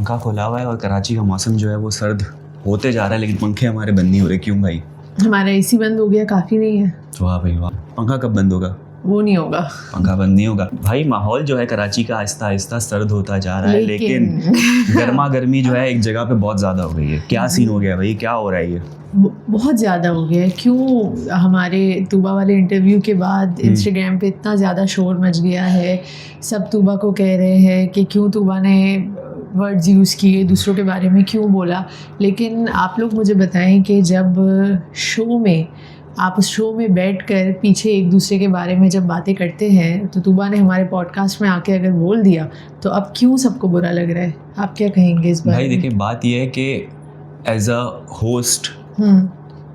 पंखा खोला हुआ है और कराची का मौसम जो है वो सर्द होते जा रहा है, लेकिन पंखे हमारे बंद नहीं हो रहे। क्यों भाई? हमारा एसी बंद हो गया, काफ़ी नहीं है। वाह भाई वाह। पंखा कब बंद होगा? वो नहीं होगा, पंखा बंद नहीं होगा भाई। माहौल जो है कराची का आहिस्ता आहिस्ता सर्द होता जा रहा है, लेकिन गर्मा गर्मी जो है एक जगह पे बहुत ज़्यादा हो गई है। क्या सीन हो गया भाई, क्या हो रहा है ये? बहुत ज़्यादा हो गया है। क्यों हमारे तूबा वाले इंटरव्यू के बाद इंस्टाग्राम पे इतना ज़्यादा शोर मच गया है। सब तूबा को कह रहे हैं कि क्यों तूबा ने वर्ड्स यूज़ किए, दूसरों के बारे में क्यों बोला। लेकिन आप लोग मुझे बताएं कि जब शो में आप उस शो में बैठकर पीछे एक दूसरे के बारे में जब बातें करते हैं, तो तूबा ने हमारे पॉडकास्ट में आके अगर बोल दिया तो अब क्यों सबको बुरा लग रहा है? आप क्या कहेंगे इस बारे में? भाई देखिए, बात यह है कि एज अ होस्ट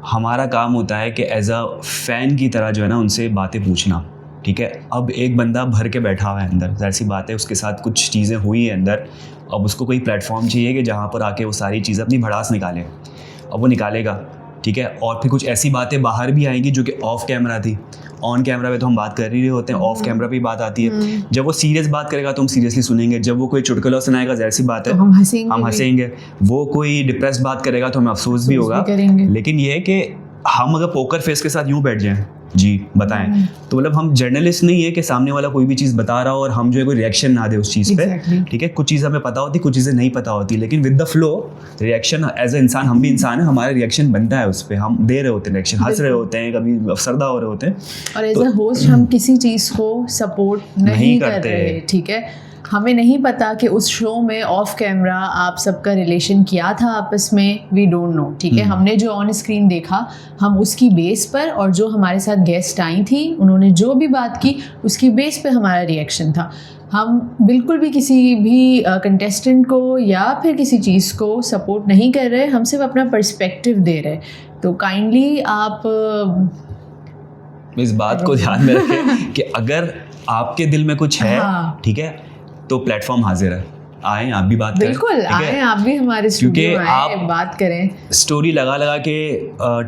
हमारा काम होता है कि एज अ फ़ैन की तरह जो है ना उनसे बातें पूछना, ठीक है। अब एक बंदा भर के बैठा हुआ है अंदर, ज़ाहिर सी बात है उसके साथ कुछ चीज़ें हुई हैं अंदर। अब उसको कोई प्लेटफॉर्म चाहिए कि जहाँ पर आके वो सारी चीज़ें अपनी भड़ास निकाले। अब वो निकालेगा, ठीक है। और फिर कुछ ऐसी बातें बाहर भी आएंगी जो कि ऑफ कैमरा थी। ऑन कैमरा पे तो हम बात कर ही रहे होते हैं, ऑफ कैमरा पे बात आती है। जब वो सीरियस बात करेगा तो हम सीरियसली सुनेंगे, जब वो कोई चुटकुला सुनाएगा ज़ाहिर सी बात है तो हम हंसेंगे। वो कोई डिप्रेस बात करेगा तो हमें अफसोस भी होगा। लेकिन ये है कि हम अगर पोकर फेस के साथ यूँ बैठ जाएं, जी बताएं, तो मतलब हम जर्नलिस्ट नहीं है कि सामने वाला कोई भी चीज़ बता रहा हो और हम जो है कोई रिएक्शन ना दे उस चीज़ पे, ठीक है। कुछ चीज़ें हमें पता होती, कुछ चीज़ें नहीं पता होती, लेकिन with the flow reaction as a इंसान, हम भी इंसान है, हमारा रिएक्शन बनता है उस पर। हम दे रहे होते हैं रिएक्शन, हंस रहे होते हैं, कभी अफसरदा हो रहे होते हैं। और एज अ होस्ट हम किसी चीज़ को सपोर्ट नहीं कर रहे, ठीक है। हमें नहीं पता कि उस शो में ऑफ कैमरा आप सबका रिलेशन क्या था आपस में, वी डोंट नो, ठीक है। हमने जो ऑन स्क्रीन देखा हम उसकी बेस पर, और जो हमारे साथ गेस्ट आई थी उन्होंने जो भी बात की उसकी बेस पे हमारा रिएक्शन था। हम बिल्कुल भी किसी भी कंटेस्टेंट को या फिर किसी चीज़ को सपोर्ट नहीं कर रहे, हम सिर्फ अपना पर्सपेक्टिव दे रहे। तो काइंडली आप इस बात को ध्यान में रखें कि अगर आपके दिल में कुछ है, ठीक है, तो प्लेटफॉर्म हाजिर है, आए आप भी बात करें। बिल्कुल आए आप भी हमारे स्टूडियो में आए, बात करें। स्टोरी लगा लगा के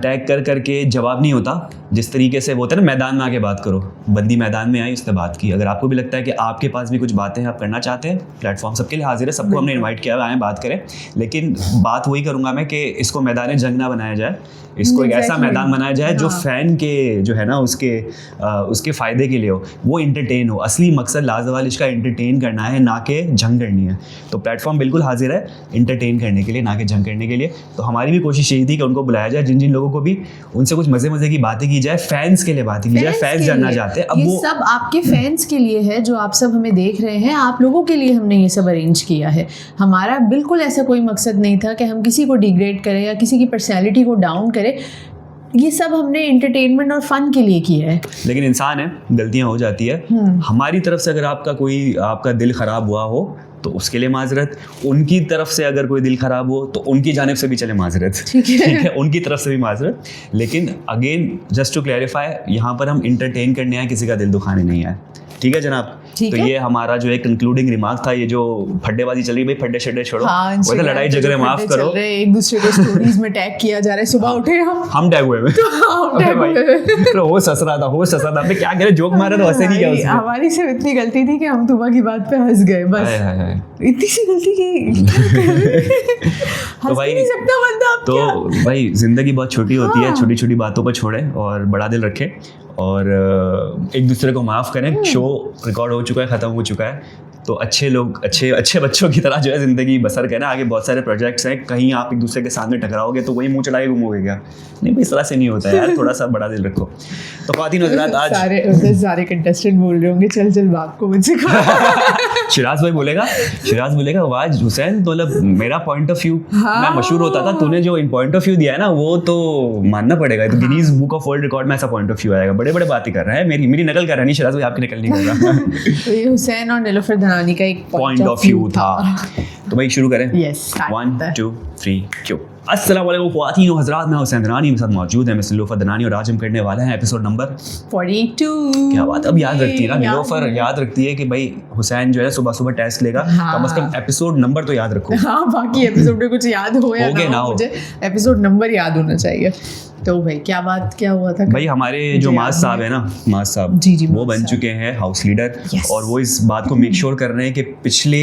टैग कर करके जवाब नहीं होता। जिस तरीके से वो होता है ना, मैदान में आके बात करो। बंदी मैदान में आई, उसने बात की। अगर आपको भी लगता है कि आपके पास भी कुछ बातें आप करना चाहते हैं, प्लेटफॉर्म सबके लिए हाजिर है, सबको हमने इन्वाइट किया है, आए बात करें। लेकिन बात वही करूँगा मैं कि इसको मैदान जंग ना बनाया जाए, इसको एक ऐसा मैदान बनाया जाए जो फ़ैन के जो है ना उसके फ़ायदे के लिए हो, वो इंटरटेन हो। असली मकसद लाजवालिश का इंटरटेन करना है, ना कि जंग करनी है। तो प्लेटफॉर्म बिल्कुल हाजिर है इंटरटेन करने के लिए, ना कि जंग करने के लिए। तो हमारी भी कोशिश यही थी कि उनको बुलाया जाए, जिन जिन लोगों को भी, उनसे कुछ मज़े मज़े की बातें की जाए, फैंस के लिए बातें की जाए। फैंस जानना चाहते हैं। अब ये सब आपके फैंस के लिए है जो आप सब हमें देख रहे हैं, आप लोगों के लिए हमने ये सब अरेंज किया है। हमारा बिल्कुल ऐसा कोई मकसद नहीं था कि हम किसी को डिग्रेड करें या किसी की पर्सनैलिटी को डाउन करें। ये सब हमने एंटरटेनमेंट और फन के लिए किया है। लेकिन इंसान है, गलतियां हो जाती है। हमारी तरफ से अगर आपका दिल ख़राब हुआ हो तो उसके लिए माजरत, उनकी तरफ से अगर कोई दिल ख़राब हो तो उनकी जानिब से भी चले माजरत, ठीक है, उनकी तरफ से भी माजरत। लेकिन अगेन जस्ट टू क्लैरिफाई, यहाँ पर हम इंटरटेन करने आए, किसी का दिल दुखाने नहीं आए, ठीक है जनाब। तो ये हमारा जो एक कंक्लूडिंग रिमार्क था। ये जो फड्डेबाजी चली भाई, फड्डे शड्डे छोड़ो, वो तो लड़ाई झगड़े माफ करो, एक दूसरे को स्टोरीज में टैग किया जा रहा है। सुबह उठे हम टैग हुए तो हो ससरा था आपने क्या कह रहे, जोक मारा तो हंसे नहीं क्या? हमारी सिर्फ इतनी गलती थी कि हम तूबा की बात पे हंस गए, बस इतनी सी गलती की। तो भाई नहीं सकता बंदा। तो भाई जिंदगी बहुत छोटी होती है, छोटी छोटी बातों पर छोड़े और बड़ा दिल रखें और एक दूसरे को माफ़ करें। शो रिकॉर्ड हो चुका है, ख़त्म हो चुका है, तो अच्छे लोग अच्छे बच्चों की तरह जो है ज़िंदगी बसर करें। आगे बहुत सारे प्रोजेक्ट्स हैं, कहीं आप एक दूसरे के सामने टकराओगे तो वही मुँह चढ़ा के घूमोगे क्या? नहीं भाई, इस तरह से नहीं होता है यार, थोड़ा सा बड़ा दिल रखो। तो ख्वातीन हज़रात, आज सारे कंटेस्टेंट बोल रहे होंगे चल बाप को मुझसे शिराज भाई बोलेगा आवाज हुसैन, तो मतलब मेरा पॉइंट ऑफ व्यू मैं मशहूर होता था, तूने जो पॉइंट ऑफ व्यू दिया है ना वो तो मानना पड़ेगा। तो Guinness book of world record में ऐसा पॉइंट ऑफ व्यू आएगा। बड़े बातें कर रहा है, मेरी नकल कर रहा नहीं शिराज भाई, आपकी नकल नहीं कर रहा। तो ये हुसैन और नीलोफर धनानी का एक पॉइंट ऑफ व्यू था। तो भाई शुरू करें। यस, 1 2 3 क्यों अस्सलाम वालेकुम ख्वातीन और हज़रात, मैं हुसैन दनानी, मेरे साथ मौजूद है मिस नीलोफर दनानी और आज हम करने वाले हैं एपिसोड नंबर 42। क्या बात, अब याद रखती है ना नीलोफर, याद रखती है कि भाई हुसैन जो है सुबह सुबह टेस्ट लेगा, कम से कम एपिसोड नंबर तो याद रखो। हाँ, बाकी एपिसोड में कुछ याद हो या ना हो, मुझे एपिसोड नंबर याद होना चाहिए। तो भाई क्या हुआ था भाई, हमारे जो माज साहब है ना, माज साहब जी वो बन चुके हैं हाउस लीडर और वो इस बात को मेक श्योर कर रहे हैं कि पिछले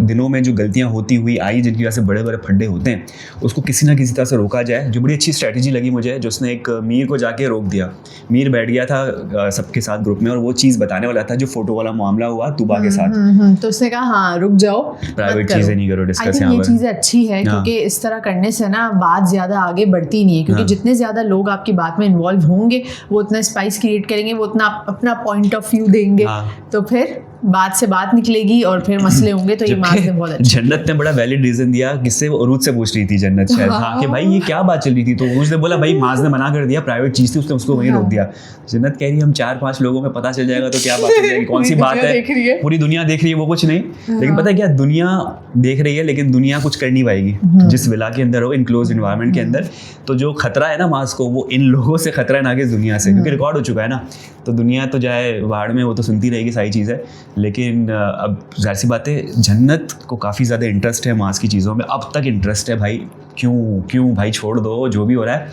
दिनों में जो गलतियां होती हुई आई, जिनकी वजह से बड़े बड़े फड्डे होते हैं, उसको किसी ना किसी तरह से रोका जाए। जो बड़ी अच्छी स्ट्रैटेजी लगी मुझे, जो उसने एक मीर को जाके रोक दिया। मीर बैठ गया था सबके साथ ग्रुप में और वो चीज़ बताने वाला था जो फोटो वाला मामला हुआ तूबा के साथ। तो उसने कहा हाँ रुक जाओ, प्राइवेट चीज़ें नहीं करो डिस्कस। ये चीज़ें अच्छी है क्योंकि इस तरह करने से ना बात ज़्यादा आगे बढ़ती नहीं है, क्योंकि जितने ज़्यादा लोग आपकी बात में इन्वॉल्व होंगे वो उतना स्पाइस क्रिएट करेंगे, वो उतना अपना पॉइंट ऑफ व्यू देंगे, तो फिर बात से बात निकलेगी और फिर मसले होंगे। तो ये माज ने बहुत अच्छा, जन्नत ने बड़ा वैलिड रीजन दिया, किससे वो उरूज से पूछ रही थी जन्नत शायद, हाँ कि भाई ये क्या बात चल रही थी, तो उरूज ने बोला भाई माज ने मना कर दिया, प्राइवेट चीज थी, उसने उसको वहीं रोक दिया। जन्नत कह रही है हम 4-5 लोगों में पता चल जाएगा तो क्या बात हो जाएगी, कौन सी बात है, पूरी दुनिया देख रही है वो कुछ नहीं। लेकिन पता है क्या, दुनिया देख रही है लेकिन दुनिया कुछ कर नहीं पाएगी जिस विला के अंदर हो, इनक्लोज एनवायरनमेंट के अंदर। तो जो खतरा है ना माज को, वो इन लोगों से खतरा है ना कि दुनिया से, क्योंकि रिकॉर्ड हो चुका है ना। तो दुनिया तो जाए वाड़ में, वो तो सुनती रहेगी सारी चीज़ें। लेकिन अब जाहिर सी बात है, जन्नत को काफ़ी ज़्यादा इंटरेस्ट है मास की चीज़ों में, अब तक इंटरेस्ट है भाई। क्यों भाई, छोड़ दो जो भी हो रहा है।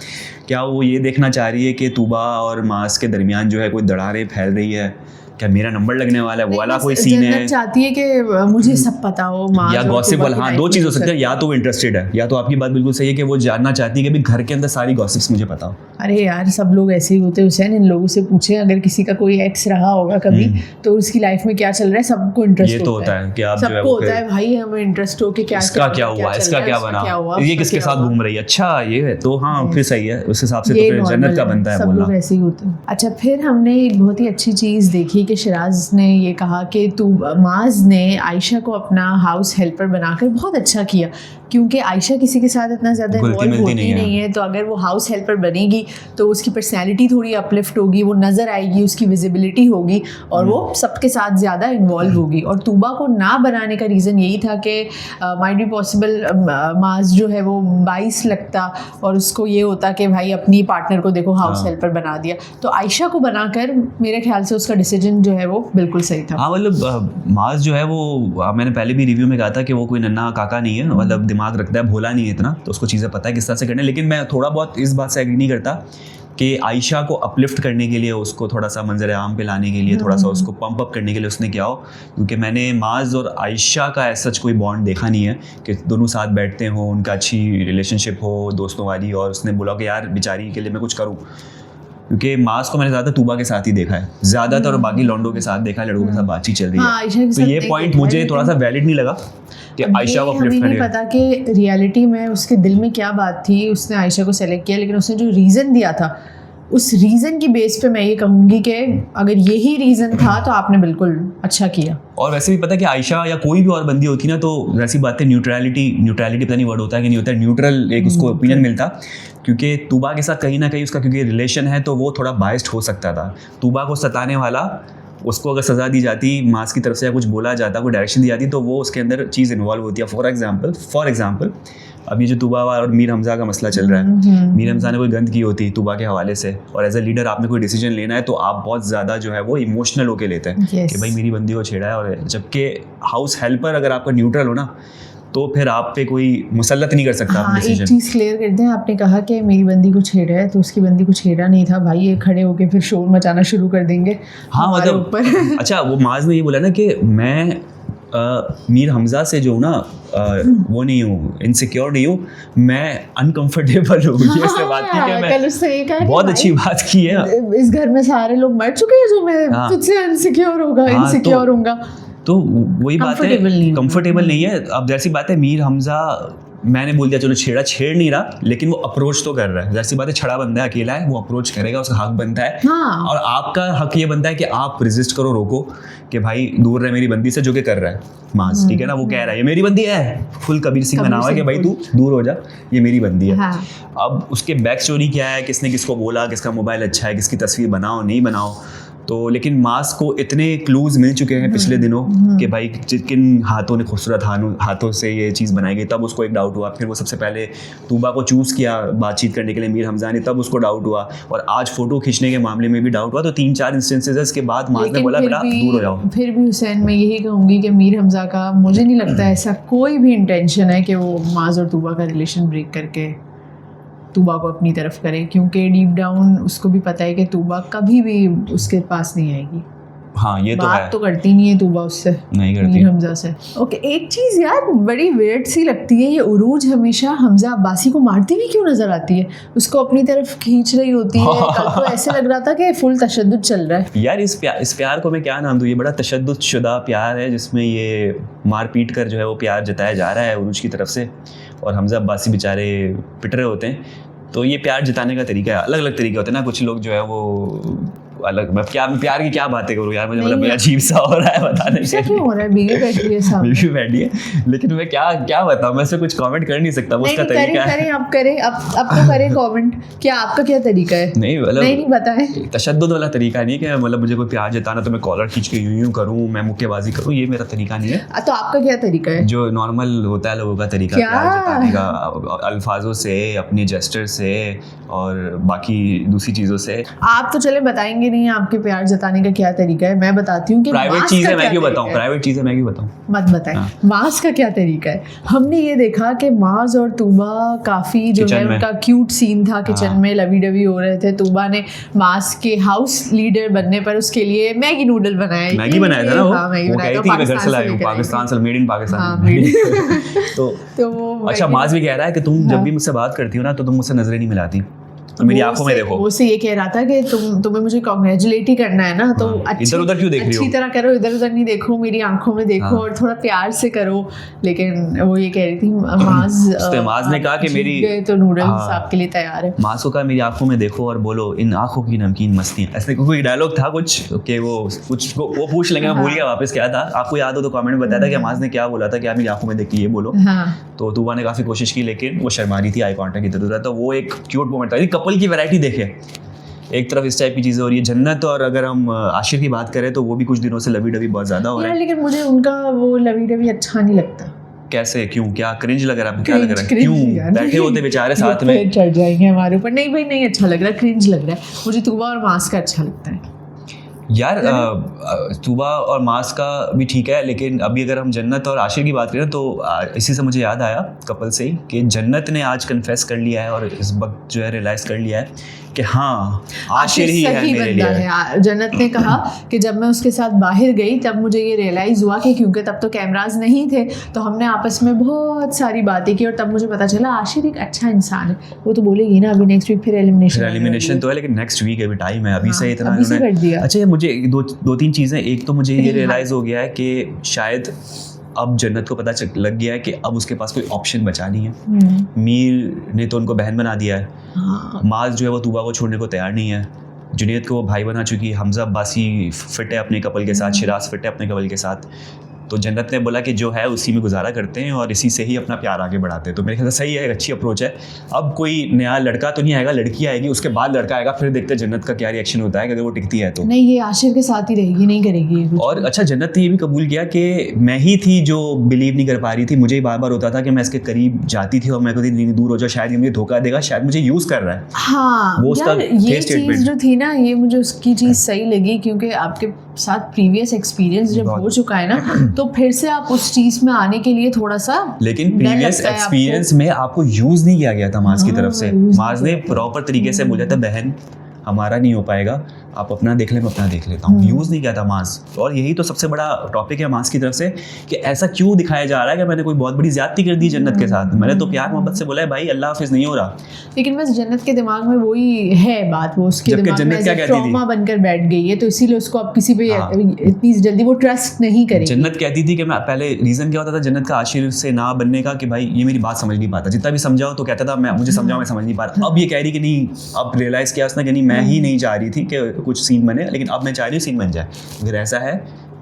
क्या वो ये देखना चाह रही है कि तूबा और मास के दरमियान जो है कोई दरारें फैल रही है, क्या मेरा नंबर लगने वाला है, वो वाला कोई सीन है? चाहती है कि मुझे सब पता हो, या गॉसिप वाला। हाँ, दो चीज़ हो सकती है, या तो वो इंटरेस्टेड है, या तो आपकी बात बिल्कुल सही है कि वो जानना चाहती है कि भाई घर के अंदर सारी गॉसिप्स मुझे पता हो। अरे यार, सब लोग ऐसे ही होते हैं हुसैन, इन लोगों से पूछे, अगर किसी का कोई एक्स रहा होगा कभी तो उसकी लाइफ में क्या चल रहा है, सबको इंटरेस्ट ये तो होता है कि आप जो है सबको होता है भाई, हमें इंटरेस्ट हो कि इसका क्या हुआ, इसका क्या बना, ये किसके साथ घूम रही है, अच्छा ये है, तो हाँ फिर सही है, उस हिसाब से तो फिर जन्नत का बनता है सब बोलना। लोग ऐसे ही होते हैं। अच्छा, फिर हमने एक बहुत ही अच्छी चीज़ देखी कि शिराज ने ये कहा कि माज ने आयशा को अपना हाउस हेल्पर बनाकर बहुत अच्छा किया, क्योंकि आयशा किसी के साथ इतना ज़्यादा इन्वॉल्व होती नहीं है। तो अगर वो हाउस हेल्पर बनेगी तो उसकी पर्सनैलिटी थोड़ी अपलिफ्ट होगी, वो नज़र आएगी, उसकी विजिबिलिटी होगी और वो सबके साथ ज़्यादा इन्वॉल्व होगी। और तूबा को ना बनाने का रीज़न यही था कि माइट बी पॉसिबल माज जो है वो 22 लगता और उसको ये होता कि भाई अपनी पार्टनर को देखो हाउस हेल्पर बना दिया। तो आयशा को बनाकर मेरे ख्याल से उसका डिसीजन जो है वो बिल्कुल सही था। हाँ, मतलब माज जो है वो, मैंने पहले भी रिव्यू में कहा था कि वो कोई नन्हा काका नहीं है, मतलब दिमाग रखता है, भोला नहीं है इतना, तो उसको चीज़ें पता है किस तरह से करना है। लेकिन मैं थोड़ा बहुत इस बात से एग्री नहीं करता कि आयशा को अपलिफ्ट करने के लिए, उसको थोड़ा सा मंजर आम पे लाने के लिए, थोड़ा सा उसको पंप अप करने के लिए उसने क्या हो, क्योंकि मैंने माज और आयशा का ऐसा कोई बॉन्ड देखा नहीं है कि दोनों साथ बैठते हों, उनका अच्छी रिलेशनशिप हो दोस्तों वाली, और उसने बोला कि यार बेचारी के लिए मैं कुछ करूँ। क्योंकि मास को मैंने ज़्यादा तूबा के साथ ही देखा है ज़्यादातर, और बाकी लॉन्डो के साथ देखा है, लड़कों के साथ बातचीत चल रही है। तो ये पॉइंट मुझे थोड़ा सा वैलिड नहीं लगा कि आयशा को अपलिफ्ट नहीं पता कि रियलिटी में उसके दिल में क्या बात थी, उसने आयशा को सेलेक्ट किया, लेकिन उसने जो रीज़न दिया था उस रीज़न की बेस पे मैं ये कहूँगी कि अगर यही रीज़न था तो आपने बिल्कुल अच्छा किया। और वैसे भी पता है कि आयशा या कोई भी और बंदी होती ना, तो वैसी बातें न्यूट्रलिटी पता नहीं वर्ड होता है कि नहीं होता है, न्यूट्रल एक उसको ओपिनियन मिलता, क्योंकि तूबा के साथ कहीं ना कहीं उसका क्योंकि रिलेशन है तो वो थोड़ा बाइस्ड हो सकता था। तूबा को सताने वाला, उसको अगर सज़ा दी जाती, मास की तरफ से या कुछ बोला जाता, कोई डायरेक्शन दी जाती, तो वो उसके अंदर चीज़ इन्वॉल्व होती है। फॉर एग्जाम्पल अब ये जो तूबा और मीर हमज़ा का मसला चल रहा है, मीर हमज़ा ने कोई गंद की होती तूबा के हवाले से, और एज ए लीडर आपने कोई डिसीजन लेना है तो आप बहुत ज़्यादा जो है वो इमोशनल होके लेते हैं कि भाई मेरी बंदी को छेड़ा है। और जबकि हाउस हेल्पर अगर आपका न्यूट्रल हो ना, तो फिर आप पे कोई मुसल्लत नहीं कर सकता। हाँ, एक चीज़ क्लियर करते हैं, आपने कहा कि मेरी बंदी को छेड़ा है, तो उसकी बंदी को छेड़ा नहीं था भाई, ये खड़े होके फिर शोर मचाना शुरू कर देंगे। हाँ, मतलब अच्छा, वो माज ने ये बोला ना कि मैं मीर हमज़ा से जो ना वो नहीं हूँ, इनसिक्योर नहीं हूँ, मैं अनकंफर्टेबल हूँ। ये उसने बात की कि मैं बहुत अच्छी बात की है, इस घर में सारे लोग मर चुके हैं जो मैं तुझसे इनसिक्योर होगा, इनसिक्योर होऊंगा। तो वही बात है, कंफर्टेबल नहीं है। अब जैसी बात है, मीर हमज़ा मैंने बोल दिया चलो छेड़ नहीं रहा, लेकिन वो अप्रोच तो कर रहा है। जैसी बात है, छड़ा बंदा है, अकेला है, वो अप्रोच करेगा, उसका हक बनता है। हाँ। और आपका हक ये बनता है कि आप रेजिस्ट करो, रोको कि भाई दूर रहे मेरी बंदी से, जो कि कर रहा है मास, ठीक है ना। वो कह रहा है ये मेरी बंदी है, फुल कबीर सिंह बना हुआ है कि भाई तू दूर हो जा, ये मेरी बंदी है। हाँ। अब उसके बैक स्टोरी क्या है, किसने किसको बोला, किसका मोबाइल अच्छा है, किसकी तस्वीर बनाओ नहीं बनाओ, तो लेकिन मास को इतने क्लूज मिल चुके हैं पिछले दिनों कि भाई किन हाथों ने खूबसूरत हाथों से ये चीज़ बनाई गई, तब उसको एक डाउट हुआ। फिर वो सबसे पहले तूबा को चूज़ किया बातचीत करने के लिए मीर हमजा ने, तब उसको डाउट हुआ। और आज फ़ोटो खींचने के मामले में भी डाउट हुआ। तो 3-4 इंस्टेंसेस है, इसके बाद मास ने बोला बेटा दूर हो जाओ। फिर भी हुसैन मैं यही कहूँगी कि मीर हमजा का मुझे नहीं लगता ऐसा कोई भी इंटेंशन है कि वो माज और तूबा का रिलेशन ब्रेक करके तूबा को अपनी तरफ करे, क्योंकि डीप डाउन उसको भी पता है कि तूबा कभी भी उसके पास नहीं आएगी। हाँ ये तो बात है, तो करती नहीं है तूबा उससे, नहीं करती मीर हमजा से। ओके, एक चीज़ यार बड़ी वेird सी लगती है, ये उरूज हमेशा हमजा अब्बासी को मारती हुई क्यों नजर आती है? उसको अपनी तरफ खींच रही होती है। कल तो ऐसे लग रहा था कि फुल तशद्दुद चल रहा है। यार इस प्यार को मैं क्या नाम दूँ, ये बड़ा तशद्दुद शुदा प्यार है जिसमें ये मार पीट कर जो है वो प्यार जताया जा रहा है उरूज की तरफ से, और हमजा अब्बासी बेचारे पिट रहे होते हैं। तो ये प्यार जताने का तरीका है, अलग अलग तरीके होते हैं ना। कुछ लोग जो है वो अलग, मैं प्यार की क्या बातें करूँ यार, मुझे मतलब बड़ा अजीब सा हो रहा है बताने ऐसा क्यों हो रहा है? बीवी बैठी है सामने, बीवी बैठी है, लेकिन मैं क्या बताऊँ, मैं से कुछ कमेंट कर नहीं सकता, वो उसका तरीका है। करें अब तो करें कमेंट। क्या आपका क्या तरीका है? नहीं मतलब नहीं बताएं। तशद्दुद वाला तरीका नहीं कि मतलब मुझे कोई प्यार जताना तो मैं कॉलर खींच के यूं करूँ, मैं मुक्केबाजी करूँ, ये मेरा तरीका नहीं है। तो आपका क्या तरीका है? जो नॉर्मल होता है लोगों का तरीका प्यार जताने का, अल्फाजों से, अपने जेस्चर से और बाकी दूसरी चीज़ों से। आप तो चले बताएंगे नहीं आपके प्यार जताने का क्या तरीका है, मैं बताती हूँ कि प्राइवेट चीज़ें मैं क्यों बताऊँ, प्राइवेट चीज़ें मैं क्यों बताऊँ, मत बताएं। माज का क्या तरीका है? हमने ये देखा कि माज और तूबा काफ़ी जो है उनका क्यूट सीन था, किचन में लवी डवी हो रहे थे। तूबा ने माज के हाउस लीडर बनने पर उसके लिए मैगी नूडल बनाया था ना वो? हाँ, मैगी बनाया था, घर से लाई हूँ, पाकिस्तान से, मेड इन पाकिस्तान। तो अच्छा माज भी कह रहा है कि तुम जब भी मुझसे बात करती हो ना तो तुम मुझसे नजरें नहीं मिलाती, तो मेरी आंखों में देखो। वो से ये कह रहा था कि तुम्हें मुझे कांग्रेचुलेट ही करना है ना, तो इधर उधर क्यों देख रही हो, अच्छी तरह करो, इधर उधर नहीं देखो, मेरी आंखों में देखो और थोड़ा प्यार से करो। लेकिन वो ये कह रही थी माज ने कहा कि मेरी तो नूडल्स आपके लिए तैयार है। माज को कहा मेरी आंखों में देखो और बोलो इन आंखों की नमकीन मस्तियां, ऐसे कोई डायलॉग था कुछ कि वो पूछ लेंगे, मैं भूल गया वापस क्या था। आपको याद हो तो कमेंट में बताया था कि माज ने क्या बोला था कि आप मेरी आंखों में देख के ये बोलो। तो तूबा ने काफी कोशिश की लेकिन वो शर्मा रही थी, आई कांटेक्ट इधर उधर। तो वो एक क्यूट मोमेंट था। कपल की वैरायटी देखे, एक तरफ इस टाइप की चीजें हो रही है जन्नत, और अगर हम आशिर की बात करें तो वो भी कुछ दिनों से लवी डवी बहुत ज्यादा हो रहा है। लेकिन मुझे उनका वो लवी डवी अच्छा नहीं लगता। कैसे, क्यों, क्या क्रिंज लग रहा है आपको? क्या लग रहा है? क्यों बैठे होते बेचारे साथ में, चढ़ जाएंगे हमारे ऊपर। नहीं भाई नहीं अच्छा लग रहा है, क्रिंज लग रहा है मुझे। तूबा और मास का अच्छा लगता है यार। तूबा और मास का भी ठीक है, लेकिन अभी अगर हम जन्नत और आशिर की बात करें तो इसी से मुझे याद आया कपल से ही कि जन्नत ने आज कन्फेस कर लिया है और इस वक्त जो है रियलाइज़ कर लिया है कि हाँ आशिर ही है मेरे लिए। जन्नत ने कहा कि जब मैं उसके साथ बाहर गई तब मुझे ये रियलाइज़ हुआ कि क्योंकि तब तो कैमराज नहीं थे, तो हमने आपस में बहुत सारी बातें की और तब मुझे पता चला आशिर एक अच्छा इंसान है। वो तो बोलेगी ना अभी नेक्स्ट वीक फिर एलिमिनेशन तो है, लेकिन नेक्स्ट वीक अभी टाइम है, अभी से इतना अभी से कर दिया। अच्छा मुझे दो तीन चीज़ें, एक तो मुझे ये रियलाइज़ हो गया है कि शायद अब जन्नत को पता लग गया है कि अब उसके पास कोई ऑप्शन बचा नहीं है। मीर ने तो उनको बहन बना दिया है, माज जो है वो तूबा को छोड़ने को तैयार नहीं है, जुनैद को वो भाई बना चुकी है, हमजा अब्बासी फिट है अपने कपल के साथ, शिराज फिट है अपने कपल के साथ। तो जन्नत ने बोला कि जो है उसी में गुजारा करते हैं और इसी से ही अपना प्यार आगे बढ़ाते हैं। तो मेरे ख्याल से सही है, एक अच्छी अप्रोच है। अब कोई नया लड़का तो नहीं आएगा, लड़की आएगी, उसके बाद लड़का आएगा, फिर देखते हैं जन्नत का क्या रिएक्शन होता है, अगर वो टिकती है तो। नहीं, ये आशिर के साथ ही रहेगी, नहीं करेगी। और अच्छा जन्नत ने ये भी कबूल किया कि मैं ही थी जो बिलीव नहीं कर पा रही थी, मुझे ही बार बार होता था कि मैं इसके करीब जाती थी और मैं कहती थी दूर हो जाओ, शायद ये मुझे धोखा देगा, शायद मुझे यूज़ कर रहा है। हाँ वो उसका ये चीज़ जो थी ना, ये मुझे उसकी चीज़ सही लगी, क्योंकि आपके साथ प्रीवियस एक्सपीरियंस जब हो चुका है ना, तो फिर से आप उस चीज़ में आने के लिए थोड़ा सा, लेकिन प्रीवियस एक्सपीरियंस में आपको यूज़ नहीं किया गया था माज की तरफ से। माज ने प्रॉपर तरीके से बोला था बहन हमारा नहीं हो पाएगा, आप अपना देख ले, मैं अपना देख लेता हूँ। यूज़ नहीं किया था मास। और यही तो सबसे बड़ा टॉपिक है मास की तरफ से कि ऐसा क्यों दिखाया जा रहा है कि मैंने कोई बहुत बड़ी ज्यादती कर दी जन्नत के साथ। मैंने तो प्यार मोहब्बत से बोला है भाई अल्लाह हाफिज़ नहीं हो रहा, लेकिन बस जन्नत के दिमाग में वही है बात, वो उसके दिमाग में ट्रॉमा बनकर बैठ गई है, तो इसीलिए उसको अब किसी पे इतनी जल्दी वो ट्रस्ट नहीं करेगी। जन्नत कहती थी कि मैं पहले, रीज़न क्या होता था जन्नत का आशिर से ना बनने का कि भाई ये मेरी बात समझ नहीं पाता, जितना भी समझाओ तो कहता था मैं, मुझे समझाओ मैं समझ नहीं पा रहा। अब ये कह रही कि नहीं, अब रियलाइज़ किया उसने कि नहीं मैं ही नहीं चाह रही थी कि कुछ सीन बने, लेकिन अब मैं चाह रही हूँ सीन बन जाए। अगर ऐसा है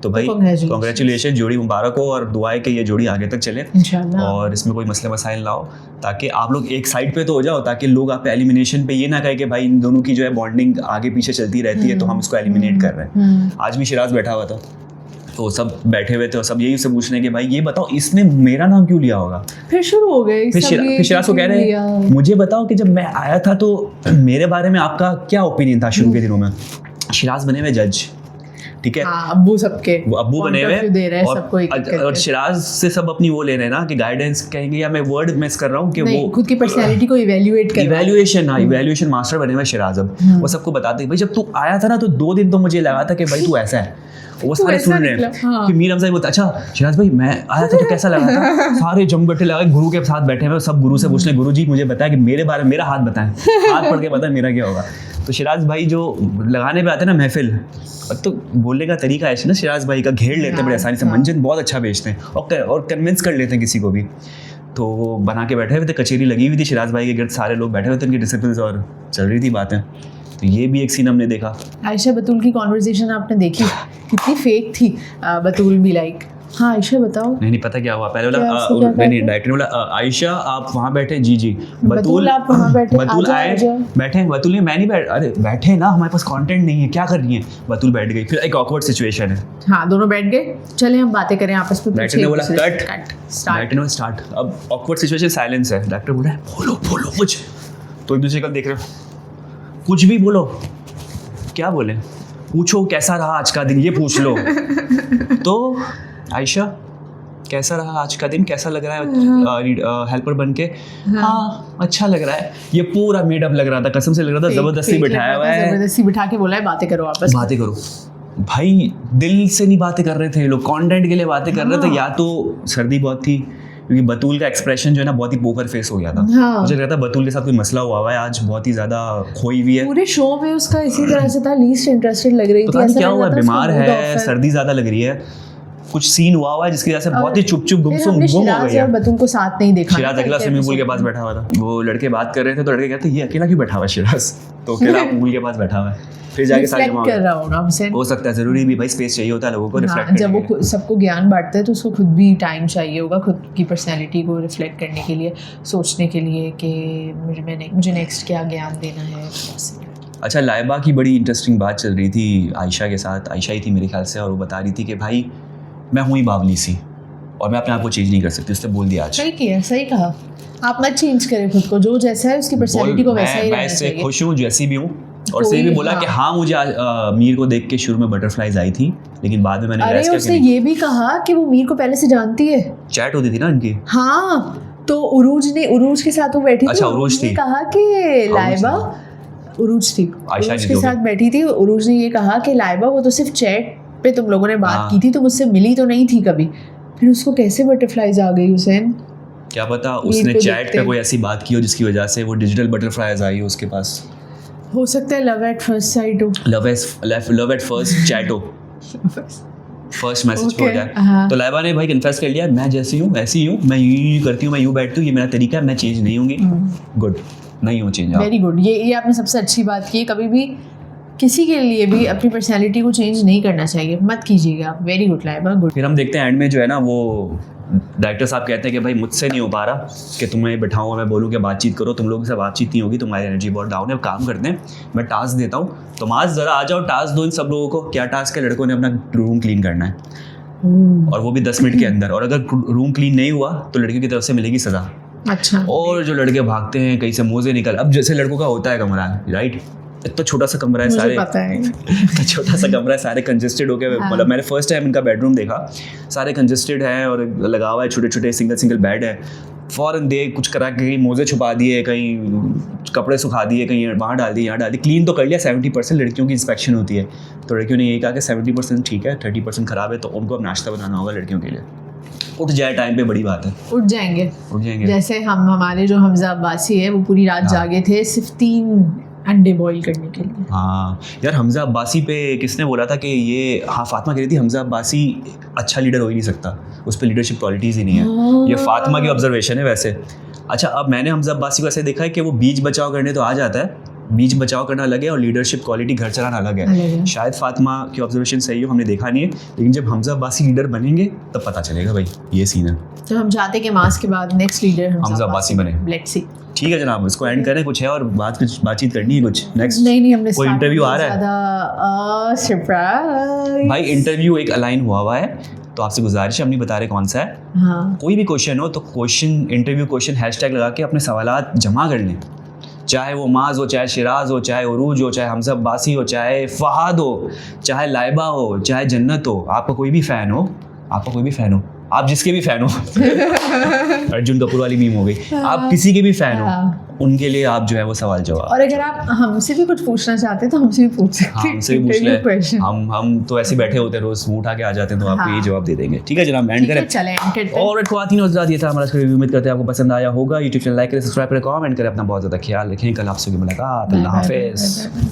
तो भाई कॉन्ग्रेचुलेशन, जोड़ी मुबारक हो और दुआ है कि ये जोड़ी आगे तक चले इंशाल्लाह। और इसमें कोई मसले मसाइल ना हो, ताकि आप लोग एक साइड पे तो हो जाओ, ताकि लोग आप एलिमिनेशन पे ये ना कहे कि भाई इन दोनों की जो है बॉन्डिंग आगे पीछे चलती रहती है तो हम इसको एलिमिनेट कर रहे हैं। आज भी शिराज बैठा हुआ था तो सब बैठे हुए थे और सब यही उससे पूछ रहे हैं कि भाई ये बताओ इसने मेरा नाम क्यों लिया होगा। फिर शुरू हो गए, फिर शिराज को कह रहे हैं मुझे बताओ कि जब मैं आया था तो मेरे बारे में आपका क्या ओपिनियन था शुरू के दिनों में। शिराज बने हुए जज, ठीक है, अब्बू सबके वो अब्बू बने हुए और शिराज से सब अपनी वो ले रहे हैं ना कि गाइडेंस कहेंगे, या मैं वर्ड मिस कर रहा हूँ कि वो खुद की पर्सनैलिटी को इवैल्यूएशन मास्टर बने हुए शिराज। अब वो सबको बताते हैं भाई जब तू आया था ना तो 2 दिन तो मुझे लगा था कि भाई तू ऐसा है। वो सारे सुन रहे हैं कि मीर हमजा बोलता अच्छा शिराज भाई मैं आया था तो कैसा लगा था। सारे जमगट्टे लगा गुरु के साथ बैठे हुए, सब गुरु से पूछ रहे गुरु जी मुझे बताया कि मेरे बारे में, मेरा हाथ बताएं, हाथ पढ़ के बताएं मेरा क्या होगा। तो शिराज भाई जो लगाने पे आते हैं ना महफिल, तो बोलने का तरीका ऐसे ना शिराज भाई का घेर लेते हैं बड़े आसानी से, मंजन बहुत अच्छा बेचते हैं और कन्विंस कर लेते हैं किसी को भी। तो वो बना के बैठे हुए थे, कचेरी लगी हुई थी शिराज भाई के गिर्द, सारे लोग बैठे हुए थे उनकी डिसिप्लिन और चल रही थी बातें। तो ये भी एक सीन हमने देखा। आयशा बतूल की कॉन्वर्सेशन आपने देखी, कितनी फेक थी बतूल भी लाइक। हाँ आयशा बताओ। नहीं पता क्या हुआ, पहले बोला नहीं डायरेक्टर ने बोला आयशा आप वहाँ बैठे, जी बतूल आप वहाँ बैठे, बतूल आए बैठे, बतूल ने मैं नहीं बैठ, अरे बैठे ना हमारे पास कंटेंट नहीं है क्या कर रही है, बतूल बैठ गई। फिर एक ऑकवर्ड सिचुएशन है, हाँ दोनों बैठ गए, चले हम बातें करें आपस में। डायरेक्टर ने बोला कट, डायरेक्टर ने स्टार्ट। अब ऑकवर्ड सिचुएशन, साइलेंस है, डायरेक्टर बोल रहा है बोलो कुछ, तो एक दूसरे का देख रहे हो, कुछ भी बोलो, क्या बोले, पूछो कैसा रहा आज का दिन, ये पूछ लो। तो आयशा कैसा रहा आज का दिन, कैसा लग रहा है हेल्पर बन के। हाँ अच्छा लग रहा है। ये पूरा मेडअप लग रहा था, कसम से लग रहा था, जबरदस्ती बिठाया हुआ है, जबरदस्ती बिठा के बोला है बातें करो आपस, बातें करो। भाई दिल से नहीं बातें कर रहे थे लोग, कंटेंट के लिए बातें कर रहे थे। या तो सर्दी बहुत थी क्योंकि बतूल का एक्सप्रेशन जो है ना बहुत ही पोकर फेस हो गया था। मुझे लगता है बतूल के साथ कोई मसला हुआ है आज, बहुत ही ज्यादा खोई हुई है। पूरे शो में उसका इसी तरह से था, लीस्ट इंटरेस्टेड लग रही थी। क्या हुआ, बीमार है, सर्दी ज्यादा लग रही है, कुछ सीन हुआ है जिसकी वजह से बहुत ही चुप गुम हो गई है। बतूल को साथ नहीं देखा, शिराज अकेला स्विमिंग पूल के पास बैठा हुआ था, वो लड़के बात कर रहे थे तो लड़के कहते ये अकेला क्यों बैठा हुआ है शिराज, तो अकेला पूल के पास बैठा हुआ है। फिर जाके सारे जमा कर रहा होगा हमसे, हो सकता है, जरूरी भी भाई स्पेस चाहिए होता है लोगों को रिफ्लेक्ट करने जब वो सबको ज्ञान बांटते हैं तो उसको खुद भी टाइम चाहिए होगा, खुद की पर्सनैलिटी को रिफ्लेक्ट करने के लिए, सोचने के लिए कि मुझे नेक्स्ट क्या ज्ञान देना है। अच्छा लाइबा की बड़ी इंटरेस्टिंग बात चल रही थी आयशा के साथ, आयशा ही थी मेरे ख्याल से, और वो बता रही थी कि भाई मैं हूँ ही बावली सी और मैं अपने आप को चेंज नहीं कर सकती, उसने बोल दिया आज। सही किया, सही कहा, आप मत चेंज करें खुद को, जो जैसा है उसकी पर्सनैलिटी को वैसा ही रहना चाहिए। मैं खुश हूँ जैसी भी हूँ, और से भी बोला कि हाँ मुझे मीर को देख के शुरू में बटरफ्लाइज आई थी, लेकिन बाद में मैंने अरे उसने ये भी कहा कि वो मीर को पहले से जानती है, चैट होती थी ना इनकी। हाँ तो उरूज के साथ वो बैठी थी, उरूज ने कहा कि लाइबा, उरूज के साथ बैठी थी, उरूज ने ये कहा कि लाइबा वो तो सिर्फ चैट पे तुम लोगों ने बात की थी, तुम मुझसे मिली तो नहीं थी कभी, फिर उसको कैसे बटरफ्लाइज आ गई हुसैन? क्या पता उसने चैट पे कोई ऐसी बात की हो जिसकी वजह से वो डिजिटल बटरफ्लाइज आई हो उसके पास। हो सकता है लव एट फर्स्ट साइट हो, लव एट फर्स्ट चैट हो, फर्स्ट मैसेज हो जाए। तो लाइबा ने भाई कन्फेस कर लिया, मैं जैसी हूँ वैसी हूँ, मैं यूँ करती हूँ, मैं यूँ बैठती हूँ, ये मेरा तरीका है, मैं चेंज नहीं होंगी। गुड, नहीं हो चेंज। वेरी गुड, ये आपने सबसे अच्छी बात की, कभी भी किसी के लिए भी अपनी पर्सनैलिटी को चेंज नहीं करना चाहिए, मत कीजिएगा। Very good Laiba, good. फिर हम देखते हैं एंड में जो है ना वो डायरेक्टर साहब कहते हैं कि भाई मुझसे नहीं हो पा रहा कि तुम्हें बिठाऊँ, मैं बोलूँ कि बातचीत करो, तुम लोगों से बातचीत नहीं होगी, तुम्हारी एनर्जी बहुत डाउन है, काम करते हैं, मैं टास्क देता हूँ, तुम आज ज़रा आ जाओ, टास्क दो इन सब लोगों को। क्या टास्क है? लड़कों ने अपना रूम क्लीन करना है, और वो भी 10 मिनट के अंदर, और अगर रूम क्लीन नहीं हुआ तो लड़कियों की तरफ से मिलेगी सज़ा। अच्छा। और जो लड़के भागते हैं कहीं से मोजे निकल, अब जैसे लड़कों का होता है कमरा, राइट, इतना छोटा सा कमरा है, सारे पता है छोटा सा कमरा है, सारे कंजेस्टेड हो गए। मतलब मैंने फर्स्ट टाइम इनका बेडरूम देखा, सारे कंजेस्टेड हैं और लगा हुआ है, छोटे छोटे सिंगल बेड है। फ़ौरन दे कुछ करा के कहीं मोजे छुपा दिए, कहीं कपड़े सुखा दिए, कहीं वहाँ डाल दिए, यहाँ डाल दिए, क्लीन तो कर लिया। 70% लड़कियों की इंस्पेक्शन होती है, तो लड़कियों ने यही कहा कि 70% ठीक है, 30% ख़राब है, तो उनको अब नाश्ता बनाना होगा लड़कियों के लिए। उठ जाए टाइम पे, बड़ी बात है, उठ जाएंगे। जैसे हमारे जो हमजा अब्बासी है वो पूरी रात जागे थे सिर्फ 3 अंडे बॉईल करने के लिए। हाँ यार, हमजा अब्बासी पे किसने बोला था कि ये, हाँ फातिमा कह रही थी हमजा अब्बासी अच्छा लीडर हो ही नहीं सकता, उस पर लीडरशिप क्वालिटीज़ ही नहीं है। ये फातिमा की ऑब्जर्वेशन है वैसे। अच्छा, अब मैंने हमजा अब्बासी को ऐसे देखा है कि वो बीच बचाव करने तो आ जाता है, बीच बचाव करना अलग है और लीडरशिप क्वालिटी घर चलाना अलग अलग है। है। शायद फातिमा की ऑब्जर्वेशन सही हो, हमने देखा नहीं है, लेकिन जब हमजा अब्बासी लीडर बनेंगे तब पता चलेगा भाई ये सीन है। तो हम चाहते हैं कि मास के बाद नेक्स्ट लीडर हमजा अब्बासी बने। Let's see. ठीक है जनाब, इसको एंड करें, कुछ है और बातचीत करनी है कुछ नेक्स्ट? नहीं हमने कोई इंटरव्यू आ रहा है? ज़्यादा सरप्राइज भाई इंटरव्यू एक अलाइन हुआ है, तो आपसे गुजारिश है, हम नहीं बता रहे कौन सा है। हाँ कोई भी क्वेश्चन हो तो क्वेश्चन इंटरव्यू क्वेश्चन हैशटैग लगा के अपने सवालात जमा कर लें, चाहे वो माज हो, चाहे शिराज हो, चाहे उरूज हो, चाहे हमजा अब्बासी हो, चाहे फहाद हो, चाहे लाइबा हो, चाहे जन्नत हो, आपका कोई भी फ़ैन हो, आप जिसके भी फ़ैन हो अर्जुन कपूर वाली मीम हो गई, आप किसी के भी फ़ैन हो, उनके लिए आप जो है वो सवाल जवाब। और अगर आप हमसे भी कुछ पूछना चाहते हैं तो हमसे भी पूछ सकते हाँ, हैं। हमसे भी पूछ Interview ले, question। हम तो ऐसे बैठे होते हैं रोज, मुंह उठा के आ जाते हैं, तो आपको हाँ। ये जवाब दे देंगे। ठीक है जनाब, एंड ठीक है, करें। चलें end करते हैं। और ख्वातीन और हज़रात, ये था हमारा रिव्यू। उम्मीद करते हैं आपको पसंद आया होगा। यूट्यूब चैनल लाइक करें, सब्सक्राइब करें, कमेंट करें, अपना बहुत ज़्यादा ख्याल रखें। कल आपसे मुलाकात, अल्लाह हाफिज़।